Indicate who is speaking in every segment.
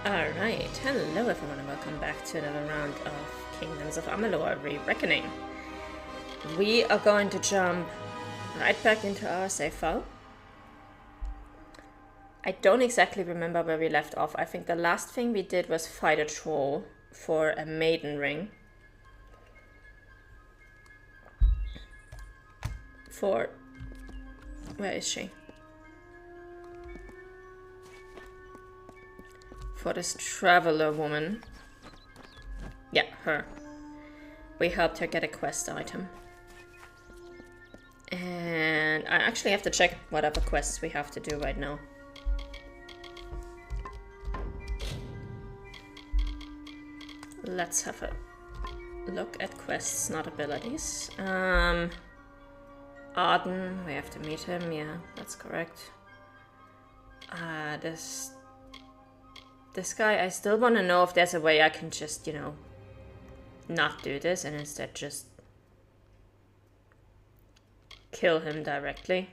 Speaker 1: Alright, hello everyone and welcome back to another round of Kingdoms of Amalur Re-Reckoning. We are going to jump right back into our save file. I don't exactly remember where we left off. I think the last thing we did was fight a troll for a maiden ring. Where is she? For this traveler woman. Yeah, her. We helped her get a quest item. And I actually have to check what other quests we have to do right now. Let's have a look at quests, not abilities. Arden, we have to meet him, yeah, that's correct. This guy, I still want to know if there's a way I can just, you know, not do this and instead just kill him directly.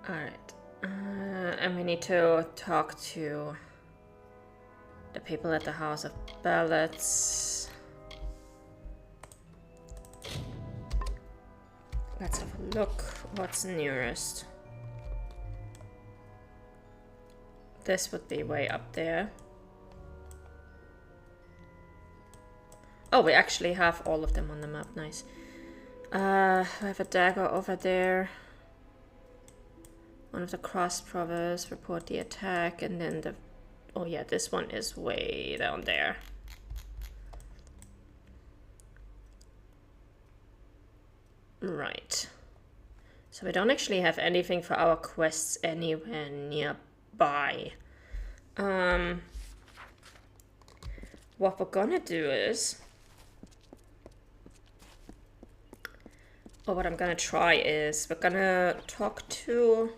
Speaker 1: Alright. And we need to talk to the people at the House of Ballots. Let's have a look. What's nearest? This would be way up there. Oh, we actually have all of them on the map. Nice. We have a dagger over there. One of the cross province, report the attack, and then the... Oh yeah, this one is way down there. Right. So we don't actually have anything for our quests anywhere nearby. What we're gonna do is... Or what I'm gonna try is, we're gonna talk to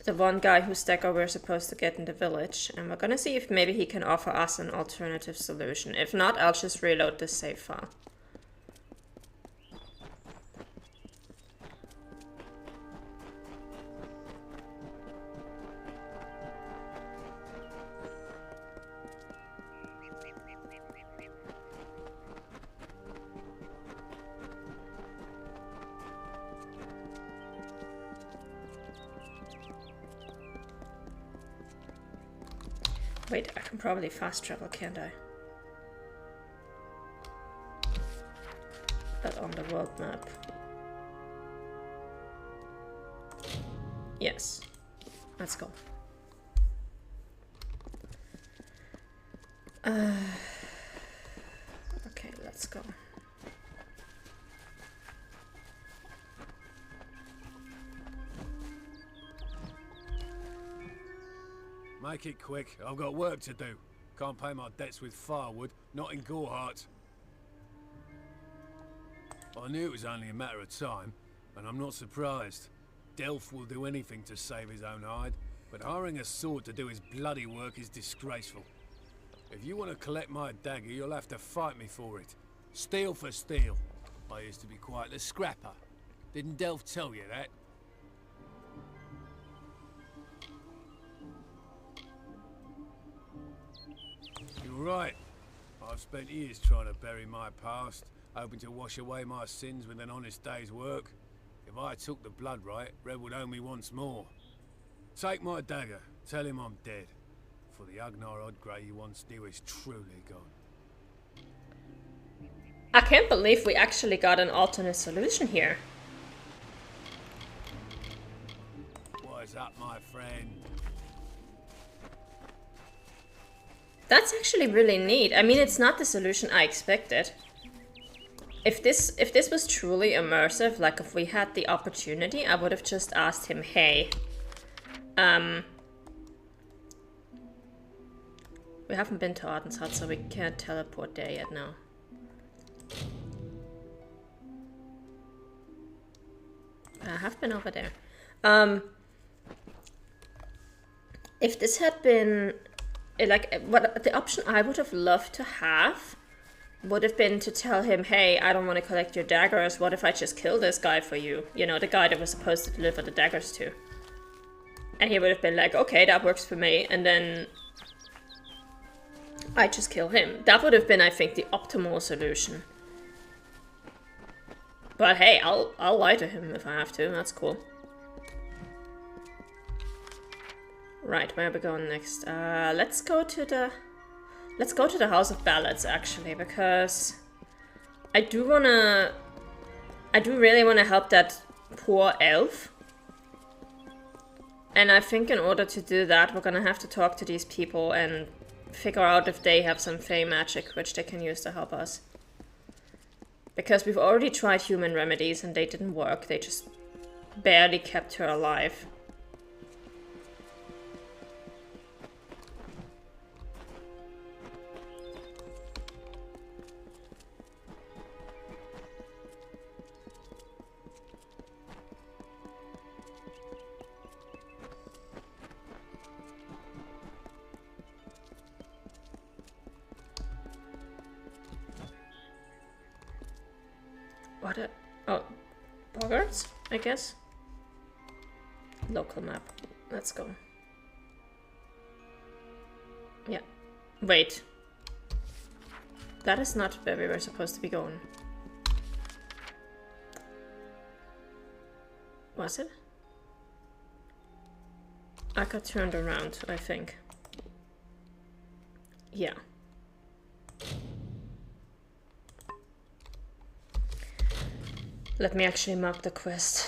Speaker 1: the one guy whose dagger we're supposed to get in the village, and we're gonna see if maybe he can offer us an alternative solution. If not, I'll just reload this save file. Wait, I can probably fast travel, can't I? But on the world map. Yes. Let's go. Okay, let's go.
Speaker 2: Make it quick, I've got work to do. Can't pay my debts with firewood, not in Gorehart. I knew it was only a matter of time, and I'm not surprised. Delph will do anything to save his own hide, but hiring a sword to do his bloody work is disgraceful. If you want to collect my dagger, you'll have to fight me for it. Steel for steel. I used to be quite the scrapper. Didn't Delph tell you that? You're right. I've spent years trying to bury my past, hoping to wash away my sins with an honest day's work. If I took the blood right, Red would owe me once more. Take my dagger, tell him I'm dead. For the Agnar Odgrey you once knew is truly gone.
Speaker 1: I can't believe we actually got an alternate solution here.
Speaker 2: What is up, my friend?
Speaker 1: That's actually really neat. I mean, it's not the solution I expected. If this was truly immersive, like if we had the opportunity, I would have just asked him, hey, we haven't been to Arden's hut, so we can't teleport there yet now. I have been over there. If this had been like, what the option I would have loved to have would have been to tell him, hey, I don't want to collect your daggers. What if I just kill this guy for you? You know, the guy that was supposed to deliver the daggers to. And he would have been like, okay, that works for me. And then I just kill him. That would have been, I think, the optimal solution. But hey, I'll lie to him if I have to. That's cool. Right, where are we going next? Let's go to the House of Ballads, actually, because I do really wanna help that poor elf. And I think in order to do that, we're gonna have to talk to these people and figure out if they have some fey magic which they can use to help us. Because we've already tried human remedies and they didn't work. They just barely kept her alive. What oh, Boggarts, I guess? Local map. Let's go. Yeah. Wait. That is not where we were supposed to be going. Was it? I got turned around, I think. Yeah. Let me actually mark the quest.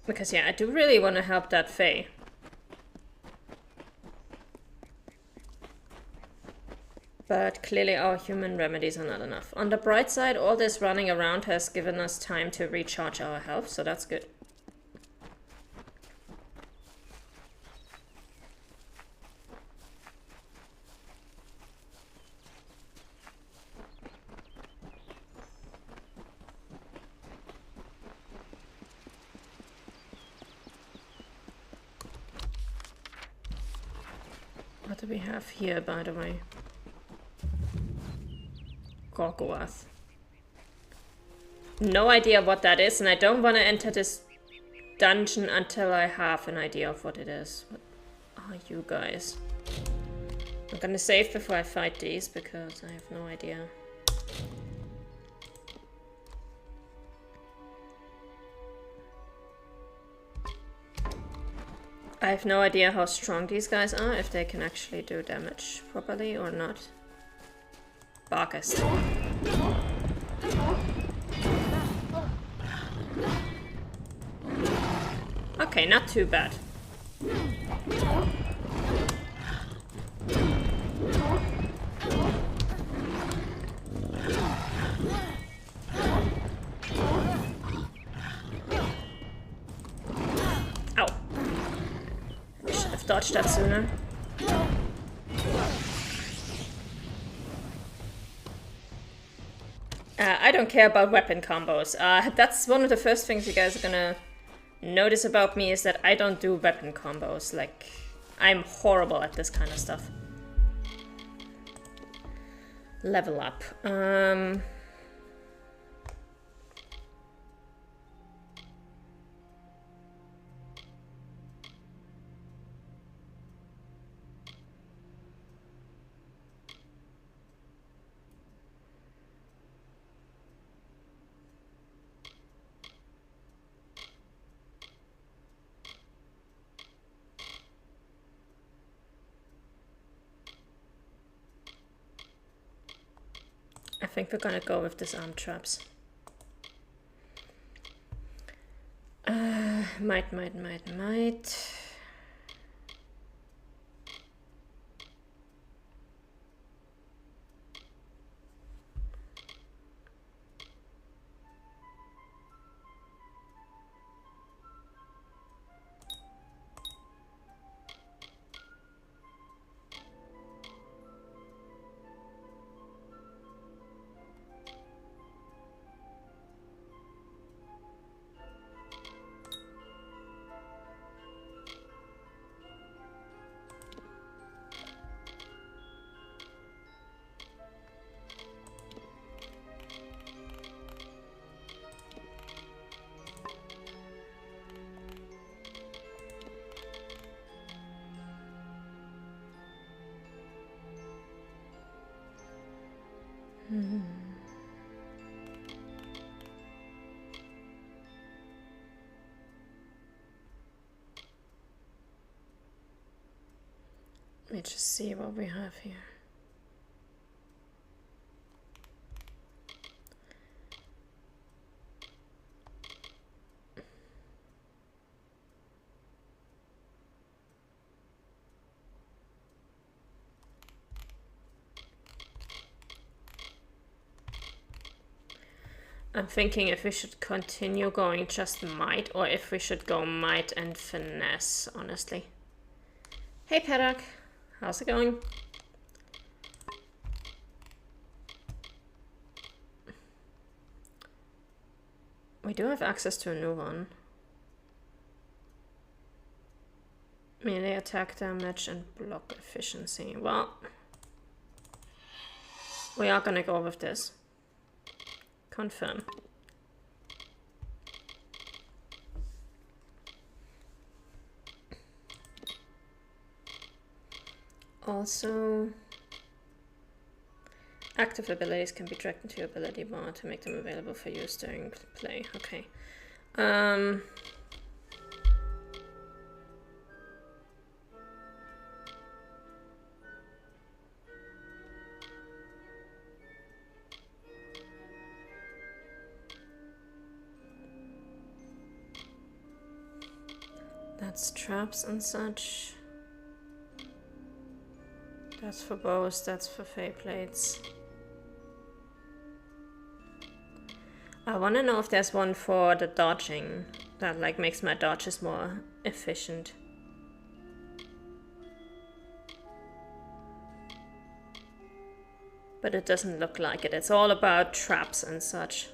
Speaker 1: Because yeah, I do really want to help that Fae. But clearly our human remedies are not enough. On the bright side, all this running around has given us time to recharge our health, so that's good. What do we have here, by the way? Gorgoath. No idea what that is, and I don't want to enter this dungeon until I have an idea of what it is. What are you guys? I'm gonna save before I fight these, because I have no idea. I have no idea how strong these guys are, if they can actually do damage properly or not. Barkest. Okay, not too bad. Ow. I should have dodged that sooner. I don't care about weapon combos. That's one of the first things you guys are gonna notice about me, is that I don't do weapon combos. Like, I'm horrible at this kind of stuff. Level up. I think we're gonna go with disarm traps. Might. me just see what we have here. I'm thinking if we should continue going just might or if we should go might and finesse, honestly. Hey Paddock, how's it going? We do have access to a new one. Melee attack damage and block efficiency. Well, we are gonna go with this. Confirm. Also, active abilities can be dragged into your ability bar to make them available for use during play. Okay. That's traps and such. That's for bows, that's for fey plates. I want to know if there's one for the dodging that like makes my dodges more efficient. But it doesn't look like it. It's all about traps and such.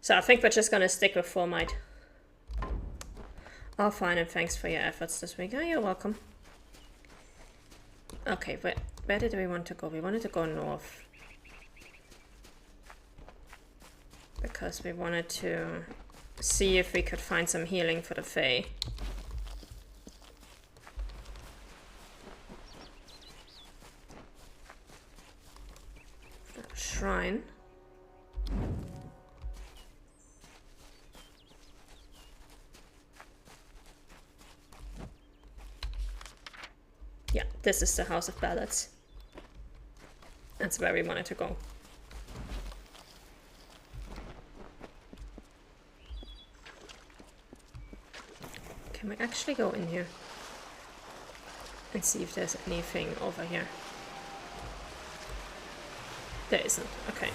Speaker 1: So I think we're just gonna stick with 4 might. Oh, fine, and thanks for your efforts this week. Oh, you're welcome. Okay, where did we want to go? We wanted to go north. Because we wanted to see if we could find some healing for the Fae. Shrine. Yeah, this is the House of Ballads. That's where we wanted to go. Can we actually go in here and see if there's anything over here? There isn't. Okay.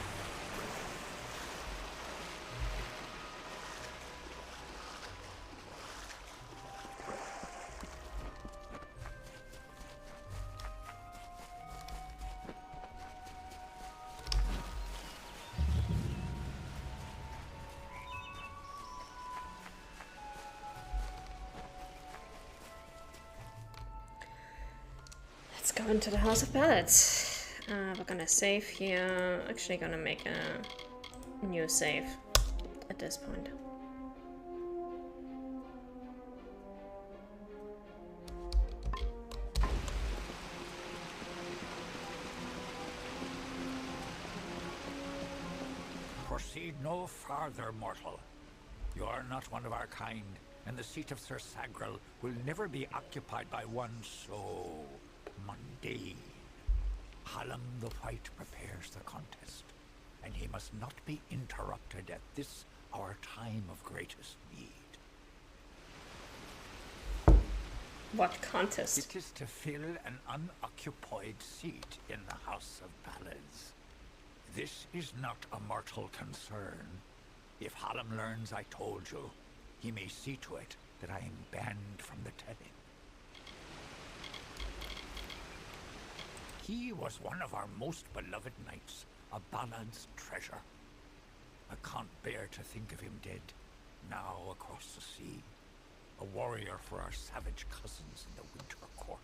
Speaker 1: Let's go into the House of Ballads. We're gonna save here. Actually gonna make a new save at this point.
Speaker 3: Proceed no farther, mortal. You are not one of our kind, and the seat of Sir Sagrel will never be occupied by one so mundane. Hallam the White prepares the contest, and he must not be interrupted at this our time of greatest need.
Speaker 1: What contest?
Speaker 3: It is to fill an unoccupied seat in the House of Ballads. This is not a mortal concern. If Hallam learns I told you, he may see to it that I am banned from the telling. He was one of our most beloved knights, a Ballad's treasure. I can't bear to think of him dead, now across the sea, a warrior for our savage cousins in the Winter Court.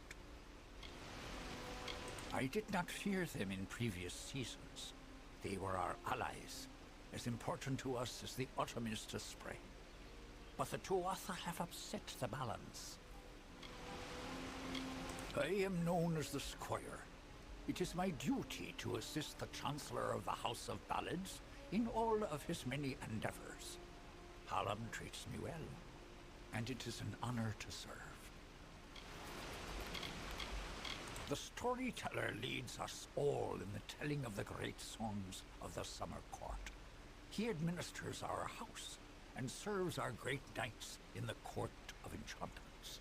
Speaker 3: I did not fear them in previous seasons. They were our allies, as important to us as the autumn is to spring. But the Tuatha have upset the balance. I am known as the Squire. It is my duty to assist the Chancellor of the House of Ballads in all of his many endeavors. Hallam treats me well, and it is an honor to serve. The storyteller leads us all in the telling of the great songs of the Summer Court. He administers our house and serves our great knights in the Court of Enchantments.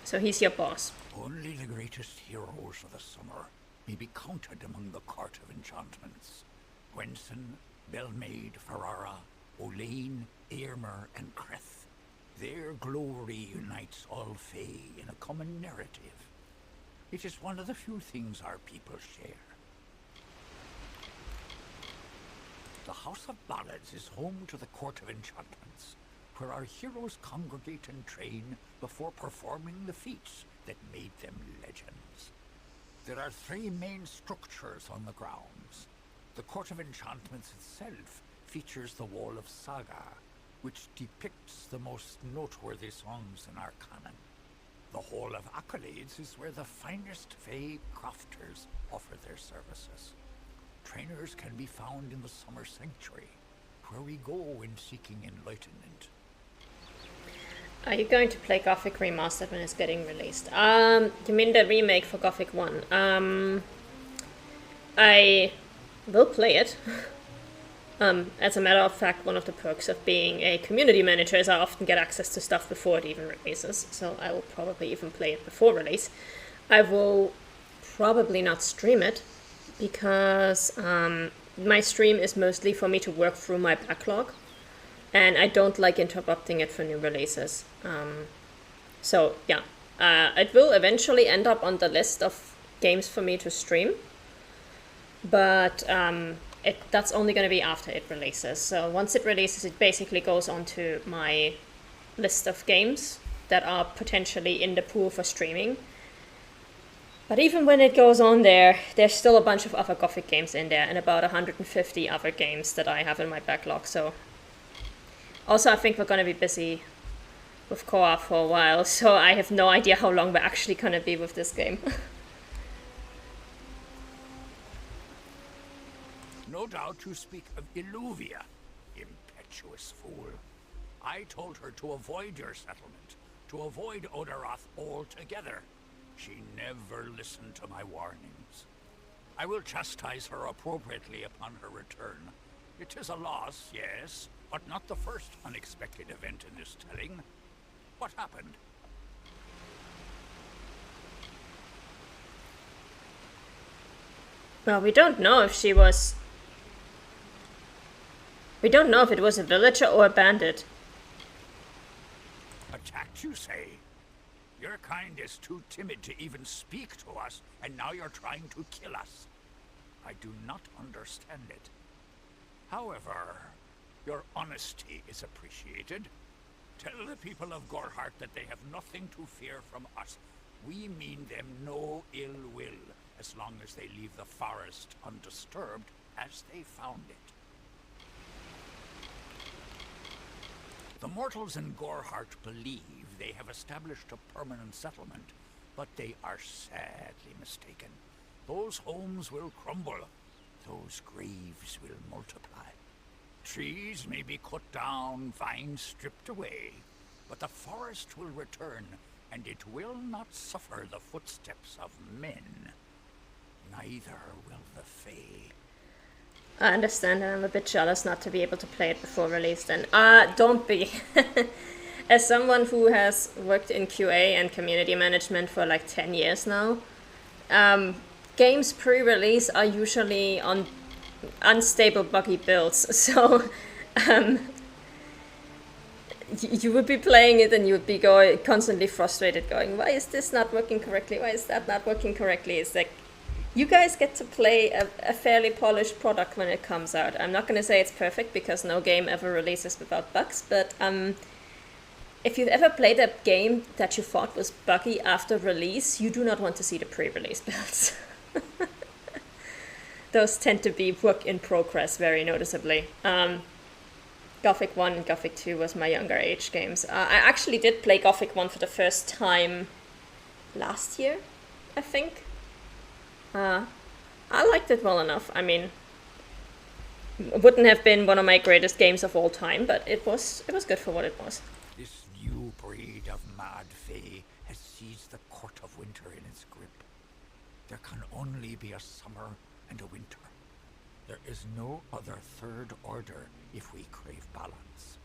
Speaker 1: So he's your boss.
Speaker 3: Only the greatest heroes of the summer may be counted among the Court of Enchantments. Gwenson, Belmaid, Ferrara, Olaine, Aermer, and Creth. Their glory unites all Fae in a common narrative. It is one of the few things our people share. The House of Ballads is home to the Court of Enchantments, where our heroes congregate and train before performing the feats that made them legends. There are 3 main structures on the grounds. The Court of Enchantments itself features the Wall of Saga, which depicts the most noteworthy songs in our canon. The Hall of Accolades is where the finest Fae crafters offer their services. Trainers can be found in the Summer Sanctuary, where we go when seeking enlightenment.
Speaker 1: Are you going to play Gothic Remastered when it's getting released? You mean the remake for Gothic 1? I will play it. As a matter of fact, one of the perks of being a community manager is I often get access to stuff before it even releases, so I will probably even play it before release. I will probably not stream it, because my stream is mostly for me to work through my backlog, and I don't like interrupting it for new releases. So yeah, it will eventually end up on the list of games for me to stream, but that's only going to be after it releases. So once it releases, it basically goes onto my list of games that are potentially in the pool for streaming. But even when it goes on there, there's still a bunch of other Gothic games in there and about 150 other games that I have in my backlog. So also I think we're going to be busy with co-op for a while, so I have no idea how long we're actually going to be with this game.
Speaker 3: No doubt you speak of Illuvia, impetuous fool. I told her to avoid your settlement, to avoid Odorath altogether. She never listened to my warnings. I will chastise her appropriately upon her return. It is a loss, yes, but not the first unexpected event in this telling. What happened?
Speaker 1: Well, we don't know if she was... We don't know if it was a villager or a bandit.
Speaker 3: Attacked, you say? Your kind is too timid to even speak to us, and now you're trying to kill us. I do not understand it. However, your honesty is appreciated. Tell the people of Gorhart that they have nothing to fear from us. We mean them no ill will, as long as they leave the forest undisturbed as they found it. The mortals in Gorhart believe they have established a permanent settlement, but they are sadly mistaken. Those homes will crumble. Those graves will multiply. Trees may be cut down, vines stripped away, but the forest will return, and it will not suffer the footsteps of men. Neither will the Fae.
Speaker 1: I understand, and I'm a bit jealous not to be able to play it before release then. Don't be. As someone who has worked in QA and community management for like 10 years now, games pre-release are usually on unstable buggy builds, so you would be playing it and you would be constantly frustrated going, why is this not working correctly, why is that not working correctly? It's like, you guys get to play a fairly polished product when it comes out. I'm not going to say it's perfect because no game ever releases without bugs, but if you've ever played a game that you thought was buggy after release, you do not want to see the pre-release builds. Those tend to be work in progress very noticeably. Gothic 1 and Gothic 2 was my younger age games. I actually did play Gothic 1 for the first time last year, I think. I liked it well enough. I mean, Wouldn't have been one of my greatest games of all time, but it was good for what it was.
Speaker 3: This new breed of mad fae has seized the court of winter in its grip. There can only be a summer and a winter. There is no other third order if we crave balance.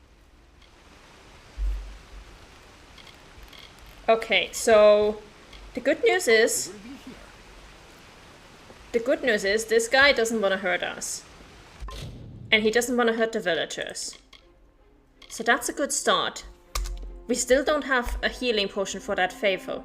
Speaker 1: Okay, so the good news is this guy doesn't want to hurt us. And he doesn't want to hurt the villagers. So that's a good start. We still don't have a healing potion for that Favo.